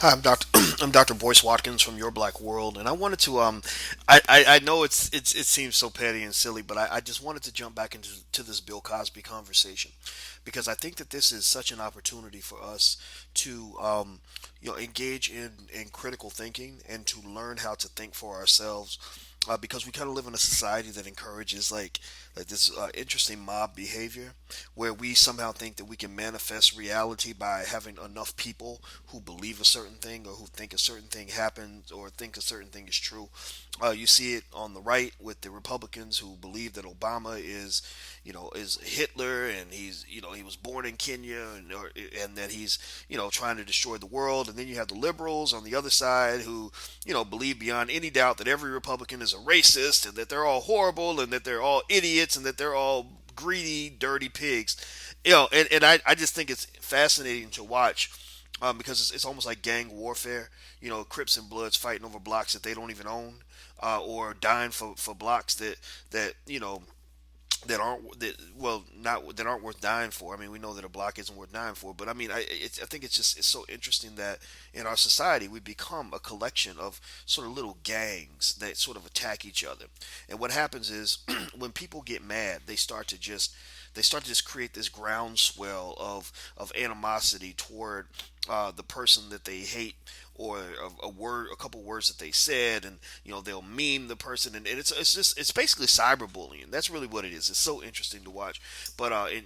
Hi, I'm Dr. I'm Dr. Boyce Watkins from Your Black World, and I wanted to I know it seems so petty and silly, but I just wanted to jump back into this Bill Cosby conversation because I think that this is such an opportunity for us to engage in critical thinking and to learn how to think for ourselves. Because we kind of live in a society that encourages like this interesting mob behavior, where we somehow think that we can manifest reality by having enough people who believe a certain thing or who think a certain thing happened or think a certain thing is true. You see it on the right with the Republicans who believe that Obama is Hitler, and he was born in Kenya, and that he's trying to destroy the world. And then you have the liberals on the other side who believe beyond any doubt that every Republican is a racist and that they're all horrible and that they're all idiots and that they're all greedy, dirty pigs. And I just think it's fascinating to watch, because it's almost like gang warfare. Crips and Bloods fighting over blocks that they don't even own, or dying for blocks that aren't worth dying for. I mean, we know that a block isn't worth dying for, but I mean, I think it's so interesting that in our society we become a collection of sort of little gangs that sort of attack each other. And what happens is when people get mad, they start to just create this groundswell of animosity toward the person that they hate, or a couple words that they said, and they'll meme the person, and it's basically cyberbullying. That's really what it is. It's so interesting to watch, but I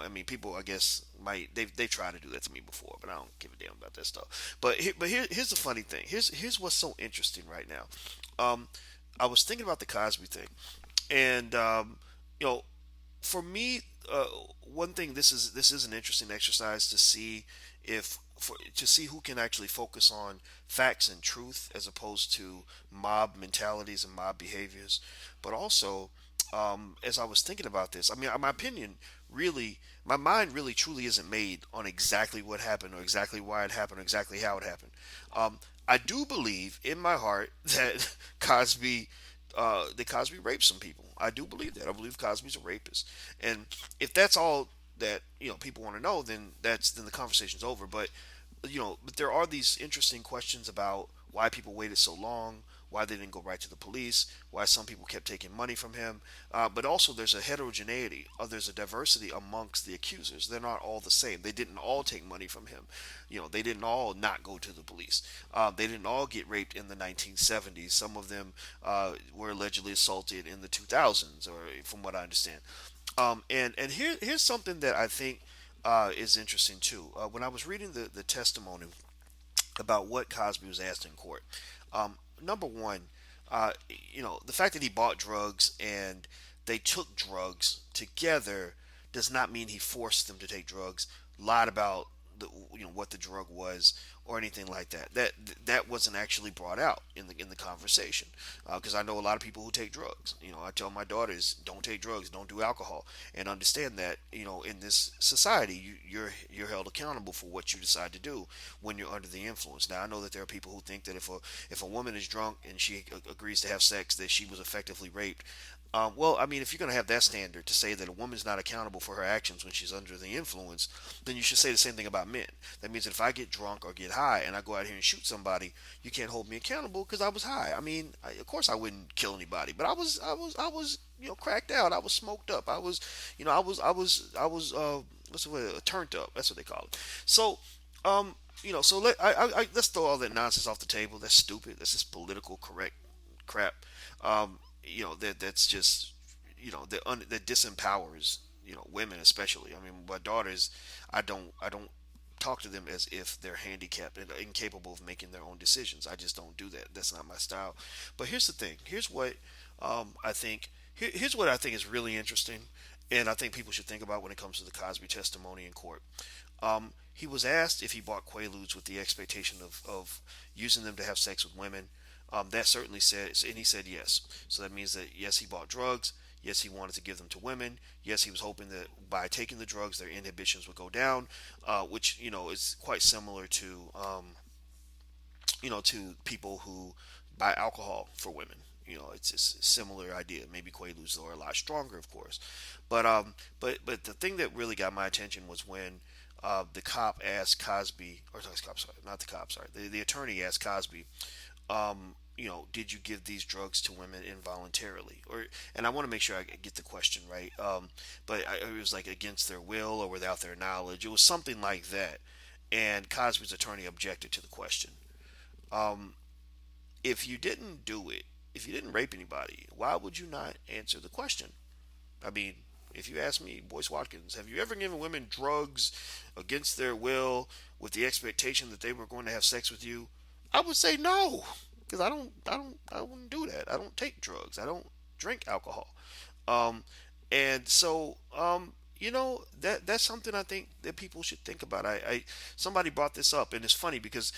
mean, people, I guess, might they've tried to do that to me before, but I don't give a damn about that stuff. Here's the funny thing. Here's what's so interesting right now. Um, I was thinking about the Cosby thing, and you know, for me, one thing, this is an interesting exercise to see to see who can actually focus on facts and truth as opposed to mob mentalities and mob behaviors. But also, as I was thinking about this, I mean, my opinion really, my mind really truly isn't made on exactly what happened or exactly why it happened or exactly how it happened. I do believe in my heart that Cosby raped some people. I do believe that. I believe Cosby's a rapist. And if that's all that people want to know, then the conversation's over. But there are these interesting questions about why people waited so long, why they didn't go right to the police, why some people kept taking money from him. But also, there's a heterogeneity, there's a diversity amongst the accusers. They're not all the same. They didn't all take money from him. They didn't all not go to the police. They didn't all get raped in the 1970s. Some of them were allegedly assaulted in the 2000s, or from what I understand. And here's something that I think is interesting too. When I was reading the testimony about what Cosby was asked in court, number one, the fact that he bought drugs and they took drugs together does not mean he forced them to take drugs, lied about what the drug was, or anything like that. That wasn't actually brought out in the conversation, because I know a lot of people who take drugs. I tell my daughters, don't take drugs, don't do alcohol, and understand that in this society you're held accountable for what you decide to do when you're under the influence. Now I know that there are people who think that if a woman is drunk and she agrees to have sex, that she was effectively raped. Well, I mean, if you're going to have that standard to say that a woman's not accountable for her actions when she's under the influence, then you should say the same thing about men. That means that if I get drunk or get high and I go out here and shoot somebody, you can't hold me accountable because I was high. I mean, of course I wouldn't kill anybody, but I was cracked out. I was smoked up. I was what's the word? Turned up. That's what they call it. So, let's throw all that nonsense off the table. That's stupid. That's just political correct crap. That's just that disempowers women, especially. I mean, my daughters, I don't talk to them as if they're handicapped and incapable of making their own decisions. I just don't do that. That's not my style. But here's the thing. I think here's what I think is really interesting, and I think people should think about when it comes to the Cosby testimony in court. He was asked if he bought Quaaludes with the expectation of using them to have sex with women. That certainly said, and he said yes. So that means that yes, he bought drugs. Yes, he wanted to give them to women. Yes, he was hoping that by taking the drugs, their inhibitions would go down, which is quite similar to people who buy alcohol for women. It's a similar idea. Maybe Quaaludes are a lot stronger, of course, but the thing that really got my attention was when the cop asked Cosby, or not the cop, sorry, not the cop, sorry, the attorney asked Cosby, did you give these drugs to women involuntarily? And I want to make sure I get the question right. It was like against their will or without their knowledge. It was something like that. And Cosby's attorney objected to the question. Um, if you didn't do it, if you didn't rape anybody, why would you not answer the question? I mean, if you ask me, Boyce Watkins, have you ever given women drugs against their will with the expectation that they were going to have sex with you? I would say no, because I wouldn't do that. I don't take drugs. I don't drink alcohol. Um, and so, that's something I think that people should think about. Somebody brought this up, and it's funny because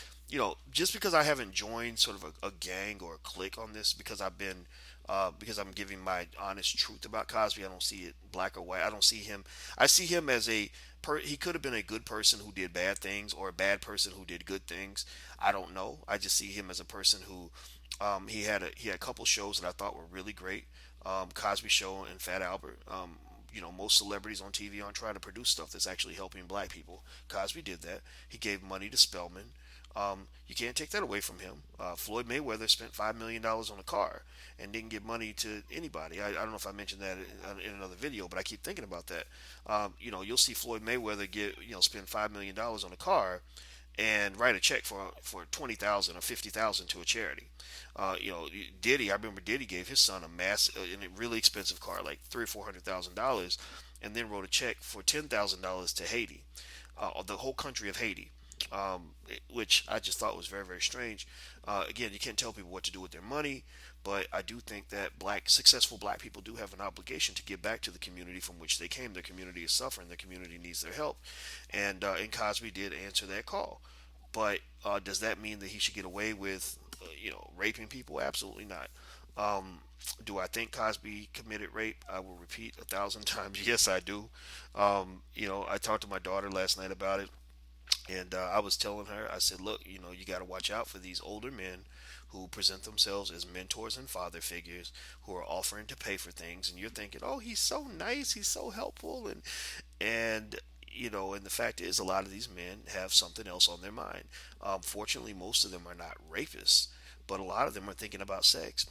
just because I haven't joined sort of a gang or a clique on this, because I'm giving my honest truth about Cosby. I don't see it black or white. I don't see him. I see him as he could have been a good person who did bad things, or a bad person who did good things. I don't know. I just see him as a person who he had a couple shows that I thought were really great. Cosby Show and Fat Albert. Most celebrities on TV aren't trying to produce stuff that's actually helping black people. Cosby did that. He gave money to Spelman. You can't take that away from him. Floyd Mayweather spent $5 million on a car and didn't give money to anybody. I don't know if I mentioned that in another video, but I keep thinking about that. You'll see Floyd Mayweather spend $5 million on a car and write a check for 20,000 or 50,000 to a charity. Diddy, I remember Diddy gave his son a and a really expensive car, like three or $400,000, and then wrote a check for $10,000 to Haiti, the whole country of Haiti, which I just thought was very, very strange. Again, you can't tell people what to do with their money, but I do think that successful black people do have an obligation to give back to the community from which they came. Their community is suffering. Their community needs their help, and Cosby did answer that call. But does that mean that he should get away with, raping people? Absolutely not. Do I think Cosby committed rape? I will repeat 1,000 times. Yes, I do. I talked to my daughter last night about it, and I was telling her, I said, look, you got to watch out for these older men who present themselves as mentors and father figures who are offering to pay for things. And you're thinking, oh, he's so nice, he's so helpful. And the fact is, a lot of these men have something else on their mind. Fortunately, most of them are not rapists, but a lot of them are thinking about sex.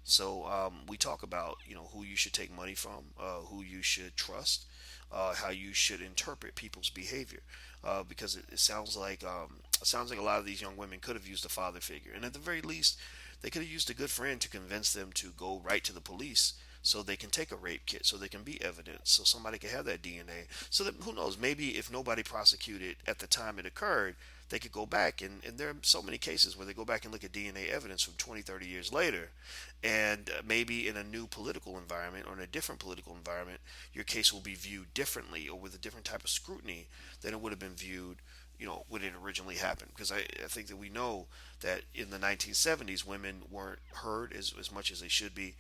So we talk about who you should take money from, who you should trust, how you should interpret people's behavior, because it sounds like a lot of these young women could have used a father figure, and at the very least, they could have used a good friend to convince them to go right to the police so they can take a rape kit, so they can be evidence, so somebody can have that DNA. So that, who knows, maybe if nobody prosecuted at the time it occurred, they could go back, and there are so many cases where they go back and look at DNA evidence from 20, 30 years later, and maybe in a new political environment or in a different political environment, your case will be viewed differently or with a different type of scrutiny than it would have been viewed when it originally happened. Because I think that we know that in the 1970s, women weren't heard as much as they should be.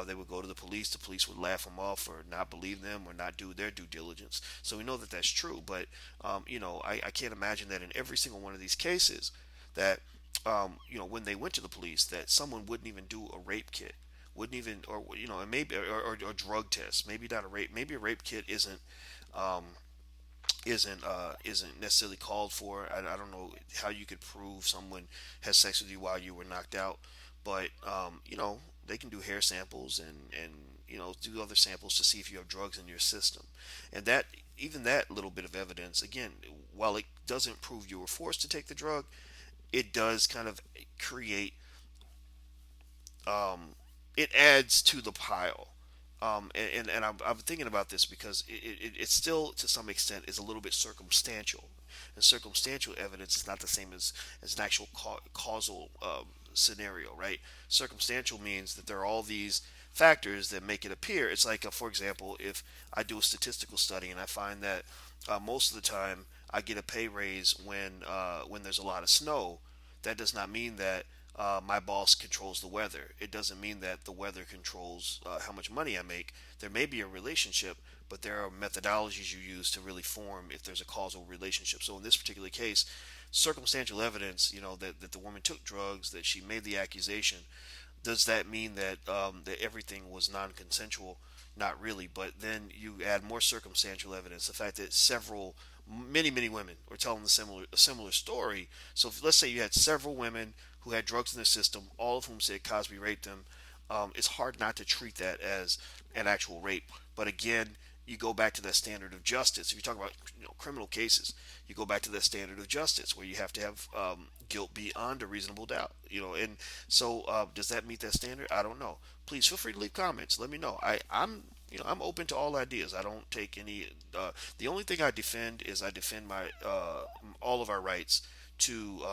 They would go to the police would laugh them off or not believe them or not do their due diligence. So we know that that's true, but I can't imagine that in every single one of these cases that when they went to the police, that someone wouldn't even do a rape kit, wouldn't even, or and maybe or drug test, maybe not a rape, maybe a rape kit um, isn't necessarily called for. I don't know how you could prove someone has sex with you while you were knocked out, but they can do hair samples and do other samples to see if you have drugs in your system, and that even that little bit of evidence, again, while it doesn't prove you were forced to take the drug, it does kind of create, um, it adds to the pile. And I'm thinking about this because it still, to some extent, is a little bit circumstantial. And circumstantial evidence is not the same as an actual causal scenario, right? Circumstantial means that there are all these factors that make it appear. It's like, for example, if I do a statistical study and I find that most of the time I get a pay raise when there's a lot of snow, that does not mean that my boss controls the weather. It doesn't mean that the weather controls how much money I make. There may be a relationship, but there are methodologies you use to really form if there's a causal relationship. So in this particular case, circumstantial evidence, that the woman took drugs, that she made the accusation. Does that mean that that everything was non-consensual? Not really. But then you add more circumstantial evidence, the fact that several many women were telling a similar story. So if, let's say you had several women who had drugs in their system, all of whom said Cosby raped them. It's hard not to treat that as an actual rape. But again, you go back to that standard of justice. If you talk about criminal cases, you go back to that standard of justice where you have to have guilt beyond a reasonable doubt. And so does that meet that standard? I don't know. Please feel free to leave comments. Let me know. I'm open to all ideas. I don't take any. The only thing I defend is I defend my all of our rights to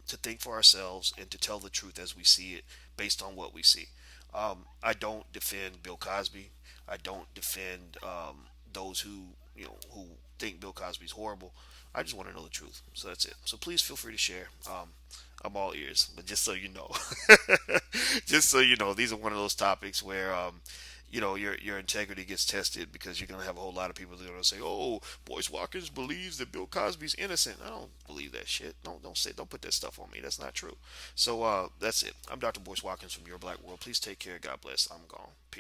think for ourselves and to tell the truth as we see it, based on what we see. I don't defend Bill Cosby. I don't defend those who think Bill Cosby's horrible. I just want to know the truth. So that's it. So please feel free to share. I'm all ears. But just so you know, just so you know, these are one of those topics where your integrity gets tested, because you're gonna have a whole lot of people that are gonna say, "Oh, Boyce Watkins believes that Bill Cosby's innocent." I don't believe that shit. Don't put that stuff on me. That's not true. So that's it. I'm Dr. Boyce Watkins from Your Black World. Please take care. God bless. I'm gone. Peace.